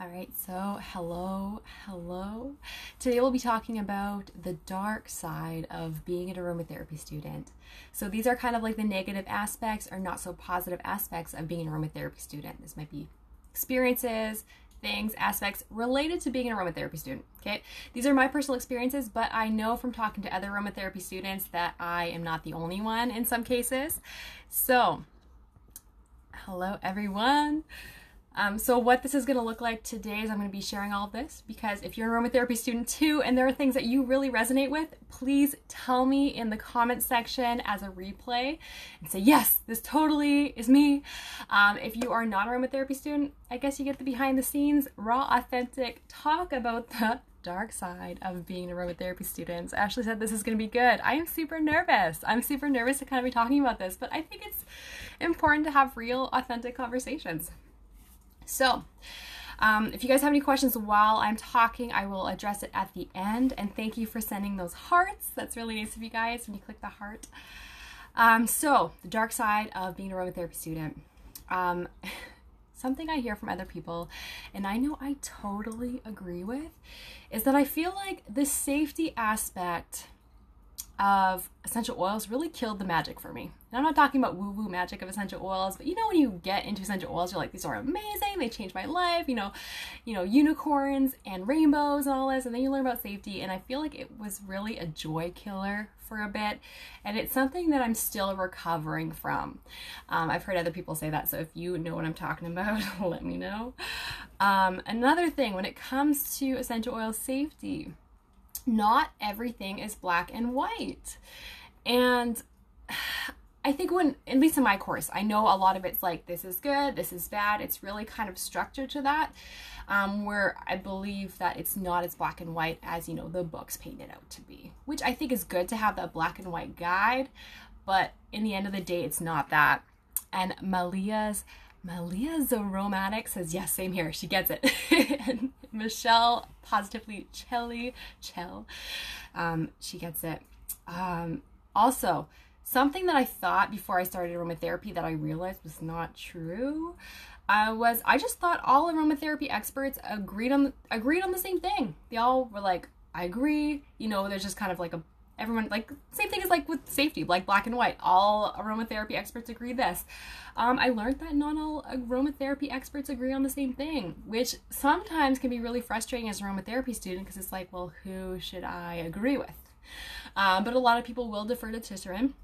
All right, so hello. Today we'll be talking about the dark side of being an aromatherapy student. So these are kind of like the negative aspects or not so positive aspects of being an aromatherapy student. This might be experiences, things, aspects related to being an aromatherapy student, okay? These are my personal experiences, but I know from talking to other aromatherapy students that I am not the only one in some cases. So, hello everyone. So what this is going to look like today is I'm going to be sharing all of this because if you're an aromatherapy student too and there are things that you really resonate with, please tell me in the comment section as a replay and say, yes, this totally is me. If you are not an aromatherapy student, I guess you get the behind the scenes, raw, authentic talk about the dark side of being an aromatherapy student. Ashley said this is going to be good. I am super nervous. I'm super nervous to kind of be talking about this, but I think it's important to have real, authentic conversations. So, if you guys have any questions while I'm talking, I will address it at the end. And thank you for sending those hearts. That's really nice of you guys when you click the heart. So, the dark side of being a aromatherapy student. Something I hear from other people, and I know I totally agree with, is that I feel like the safety aspect of essential oils really killed the magic for me. And I'm not talking about woo-woo magic of essential oils, but you know when you get into essential oils, you're like, these are amazing, they changed my life, you know, unicorns and rainbows and all this, and then you learn about safety, and I feel like it was really a joy killer for a bit, and it's something that I'm still recovering from. I've heard other people say that, so if you know what I'm talking about, let me know. Another thing, when it comes to essential oil safety, not everything is black and white. And I think when, at least in my course, I know a lot of it's like, this is good, this is bad. It's really kind of structured to that, where I believe that it's not as black and white as, you know, the books paint it out to be, which I think is good to have that black and white guide. But in the end of the day, it's not that. And Malia's Aromatic says, yes, same here. She gets it. And Michelle, positively Chell, she gets it. Also, something that I thought before I started aromatherapy that I realized was not true was I just thought all aromatherapy experts agreed on the same thing. They all were like, I agree. You know, there's just kind of like everyone, like, same thing as like with safety, like black and white. All aromatherapy experts agree this. I learned that not all aromatherapy experts agree on the same thing, which sometimes can be really frustrating as an aromatherapy student because it's like, well, who should I agree with? But a lot of people will defer to Tisserand,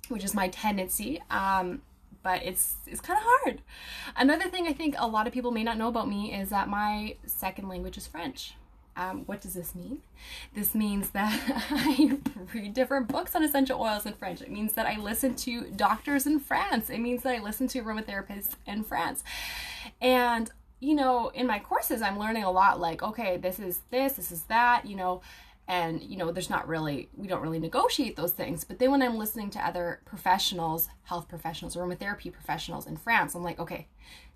which is my tendency. But it's kind of hard. Another thing I think a lot of people may not know about me is that my second language is French. What does this mean? This means that I read different books on essential oils in French. It means that I listen to doctors in France. It means that I listen to aromatherapists in France. And, you know, in my courses, I'm learning a lot like, okay, this is that, you know, and, you know, we don't really negotiate those things. But then when I'm listening to other professionals, health professionals, aromatherapy professionals in France, I'm like, okay,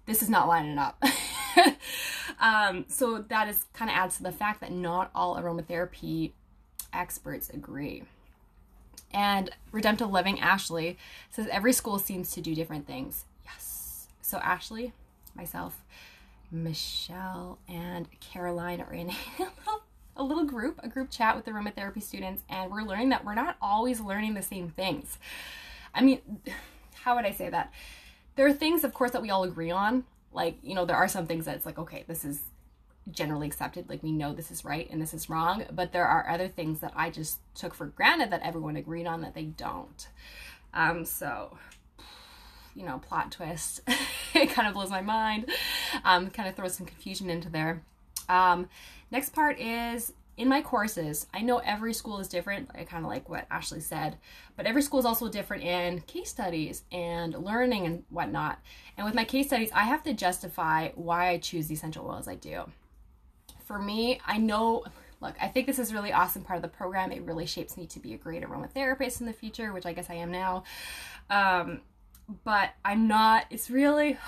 this is not lining up. So that is kind of adds to the fact that not all aromatherapy experts agree. And Redemptive Living, Ashley, says every school seems to do different things. Yes. So Ashley, myself, Michelle, and Caroline are in a group chat with the aromatherapy students, and we're learning that we're not always learning the same things. I mean, how would I say that? There are things, of course, that we all agree on. Like, you know, there are some things that it's like, okay, this is generally accepted. Like, we know this is right and this is wrong. But there are other things that I just took for granted that everyone agreed on that they don't. So, you know, plot twist. It kind of blows my mind. Kind of throws some confusion into there. Next part is, in my courses, I know every school is different, kind of like what Ashley said, but every school is also different in case studies and learning and whatnot. And with my case studies, I have to justify why I choose the essential oils I do. For me, I know, look, I think this is a really awesome part of the program. It really shapes me to be a great aromatherapist in the future, which I guess I am now. But I'm not, it's really,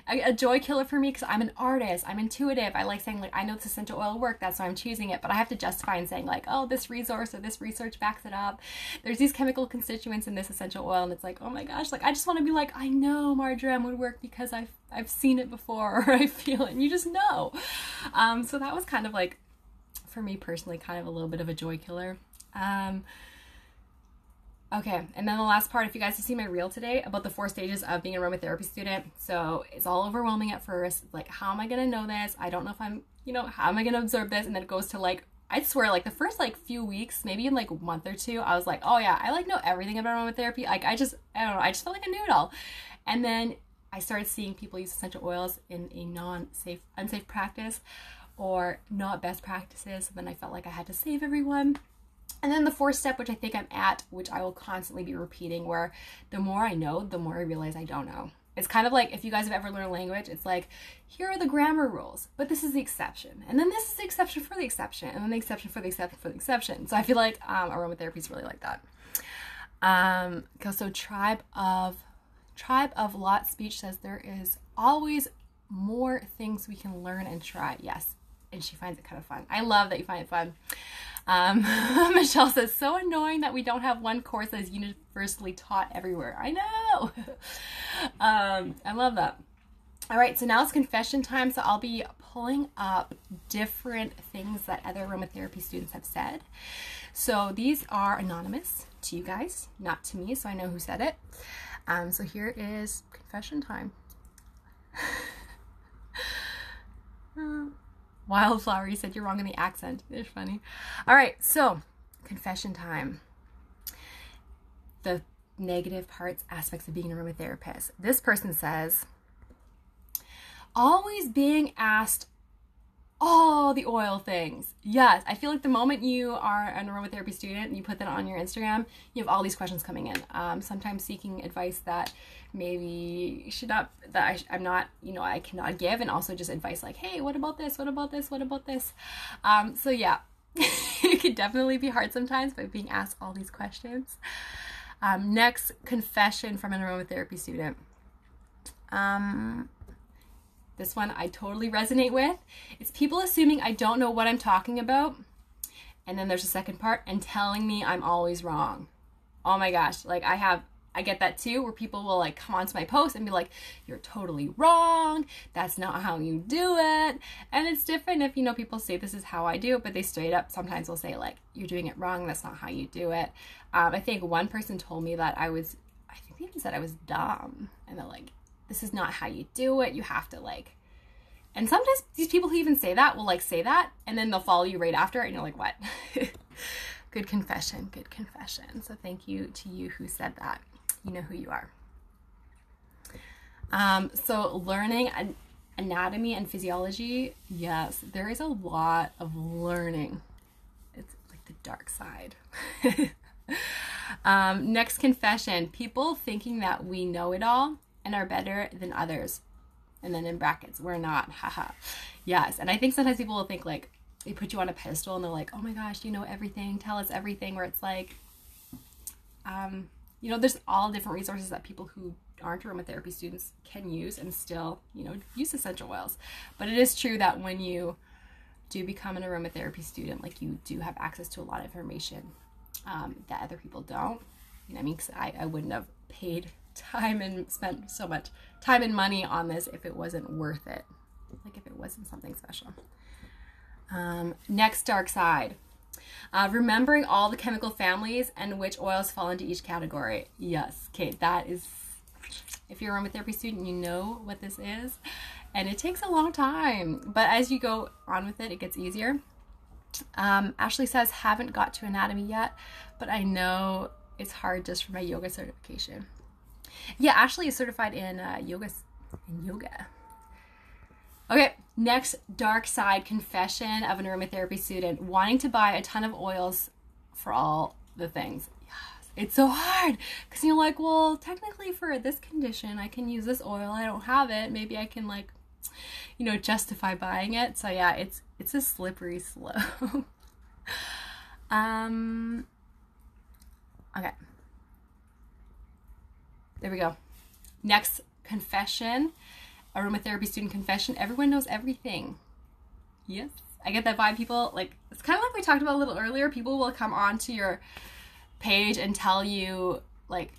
a joy killer for me, because I'm an artist, I'm intuitive. I like saying like, I know this essential oil work, that's why I'm choosing it, but I have to justify and saying like, oh, this resource or this research backs it up. There's these chemical constituents in this essential oil, and it's like, oh my gosh, like I just want to be like, I know marjoram would work because I've seen it before, or I feel it, and you just know. So that was kind of like, for me personally, kind of a little bit of a joy killer. Okay, and then the last part, if you guys have seen my reel today about the 4 stages of being an aromatherapy student, so it's all overwhelming at first. Like, how am I gonna know this? I don't know if I'm, how am I gonna absorb this? And then it goes to like, I swear, like the first like few weeks, maybe in like a month or two, I was like, oh yeah, I like know everything about aromatherapy. Like I don't know, I just felt like I knew it all. And then I started seeing people use essential oils in a unsafe practice, or not best practices. And then I felt like I had to save everyone. And then the 4th step, which I think I'm at, which I will constantly be repeating, where the more I know, the more I realize I don't know. It's kind of like, if you guys have ever learned a language, it's like, here are the grammar rules, but this is the exception. And then this is the exception for the exception, and then the exception for the exception for the exception. So I feel like aromatherapy is really like that. So Tribe of Lot Speech says there is always more things we can learn and try. Yes. And she finds it kind of fun. I love that you find it fun. Michelle says, so annoying that we don't have one course that is universally taught everywhere. I know. I love that. All right, so now it's confession time. So I'll be pulling up different things that other aromatherapy students have said. So these are anonymous to you guys, not to me, so I know who said it. So here is confession time. Wildflower, you said you're wrong in the accent. It's funny. All right, so confession time. The negative parts, aspects of being an aromatherapist. This person says, always being asked all the oil things. Yes, I feel like the moment you are an aromatherapy student and you put that on your Instagram, you have all these questions coming in. Sometimes seeking advice that maybe should not, that I'm not, I cannot give, and also just advice like, hey, what about this? What about this? What about this? So yeah, it could definitely be hard sometimes by being asked all these questions. Next, confession from an aromatherapy student. This one I totally resonate with. It's people assuming I don't know what I'm talking about. And then there's a second part, and telling me I'm always wrong. Oh my gosh. Like I get that too, where people will like come onto my post and be like, you're totally wrong. That's not how you do it. And it's different if, people say this is how I do it, but they straight up sometimes will say like, you're doing it wrong. That's not how you do it. I think one person told me that I think they even said I was dumb. And they're like, this is not how you do it. You have to like, and sometimes these people who even say that will like say that, and then they'll follow you right after it, and you're like, what? Good confession, good confession. So thank you to you who said that. You know who you are. So learning anatomy and physiology. Yes, there is a lot of learning. It's like the dark side. Next confession, people thinking that we know it all and are better than others. And then in brackets, we're not, haha. Yes, and I think sometimes people will think like, they put you on a pedestal and they're like, oh my gosh, you know everything, tell us everything, where it's like, there's all different resources that people who aren't aromatherapy students can use and still, use essential oils. But it is true that when you do become an aromatherapy student, like you do have access to a lot of information that other people don't. Because I wouldn't have paid time and spent so much time and money on this if it wasn't worth it. Like if it wasn't something special. Next, dark side. Remembering all the chemical families and which oils fall into each category. Yes, okay, that is, if you're a aromatherapy student, you know what this is. And it takes a long time, but as you go on with it, it gets easier. Ashley says, haven't got to anatomy yet, but I know it's hard just for my yoga certification. Yeah, Ashley is certified in yoga. Okay, next, dark side confession of an aromatherapy student. Wanting to buy a ton of oils for all the things. Yes, it's so hard because you're like, well, technically for this condition, I can use this oil. I don't have it. Maybe I can like, justify buying it. So yeah, it's a slippery slope. Okay. There we go. Next confession. Aromatherapy Student confession. Everyone knows everything. Yes. I get that vibe. People, like, it's kind of like we talked about a little earlier. People will come onto your page and tell you, like,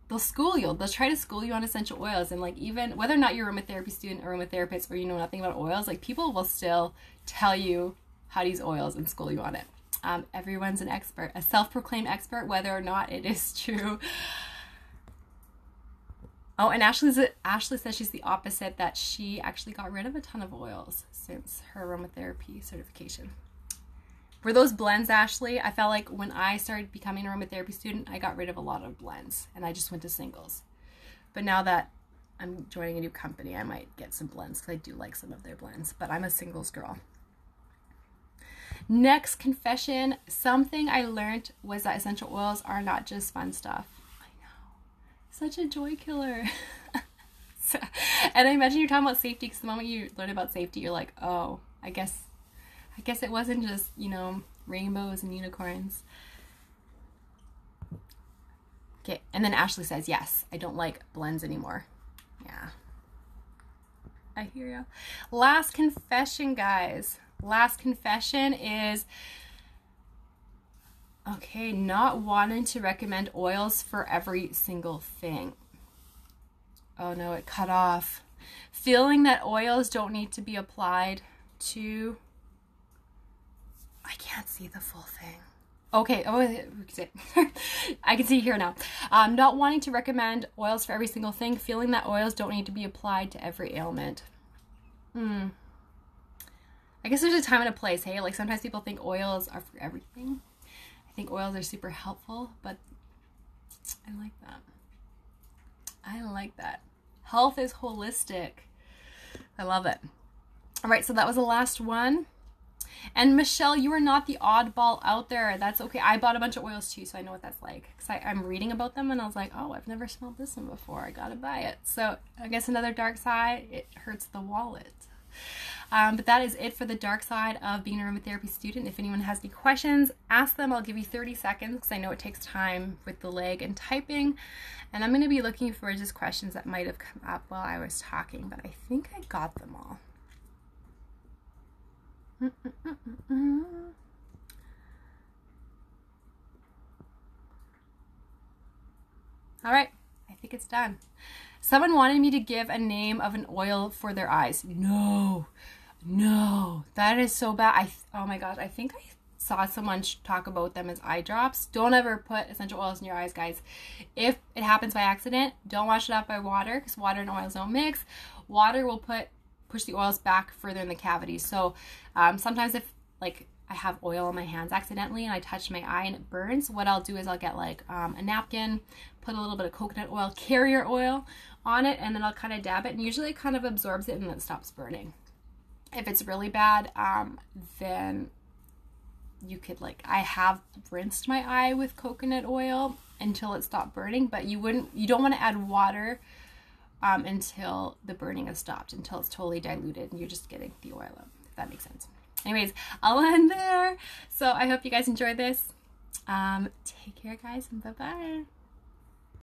they'll school you. They'll try to school you on essential oils. And, like, even whether or not you're a aromatherapy student or aromatherapist or you know nothing about oils, like, people will still tell you how to use oils and school you on it. Everyone's an expert, a self-proclaimed expert, whether or not it is true. Oh, and Ashley says she's the opposite, that she actually got rid of a ton of oils since her aromatherapy certification. Were those blends, Ashley? I felt like when I started becoming an aromatherapy student, I got rid of a lot of blends and I just went to singles. But now that I'm joining a new company, I might get some blends because I do like some of their blends, but I'm a singles girl. Next confession, something I learned was that essential oils are not just fun stuff. Such a joy killer. And I imagine you're talking about safety, because the moment you learn about safety, you're like, oh, I guess it wasn't just, you know, rainbows and unicorns. Okay, and then Ashley says, yes, I don't like blends anymore. Yeah, I hear you. Last confession, guys. Last confession is, okay, not wanting to recommend oils for every single thing. Oh no, it cut off. Feeling that oils don't need to be applied to... I can't see the full thing. Okay, oh, I can see here now. Not wanting to recommend oils for every single thing. Feeling that oils don't need to be applied to every ailment. I guess there's a time and a place, hey? Like sometimes people think oils are for everything. I think oils are super helpful, but I like that. I like that. Health is holistic. I love it. All right, so that was the last one. And Michelle, you are not the oddball out there. That's okay. I bought a bunch of oils too, so I know what that's like. Because I'm reading about them and I was like, oh, I've never smelled this one before. I gotta buy it. So I guess another dark side, it hurts the wallet. But that is it for the dark side of being a aromatherapy student. If anyone has any questions, ask them. I'll give you 30 seconds because I know it takes time with the lag and typing. And I'm going to be looking for just questions that might have come up while I was talking, but I think I got them all. All right, I think it's done. Someone wanted me to give a name of an oil for their eyes. No, that is so bad. Oh my gosh, I think I saw someone talk about them as eye drops. Don't ever put essential oils in your eyes, guys. If it happens by accident, don't wash it out by water, because water and oils don't mix. Water will push the oils back further in the cavity. So sometimes if like I have oil on my hands accidentally and I touch my eye and it burns, what I'll do is I'll get like a napkin, put a little bit of coconut oil, carrier oil on it, and then I'll kind of dab it, and usually it kind of absorbs it and then it stops burning. If it's really bad, then you could, like, I have rinsed my eye with coconut oil until it stopped burning, but you don't want to add water until the burning has stopped, until it's totally diluted and you're just getting the oil out, if that makes sense. Anyways, I'll end there. So I hope you guys enjoyed this. Take care, guys, and bye-bye.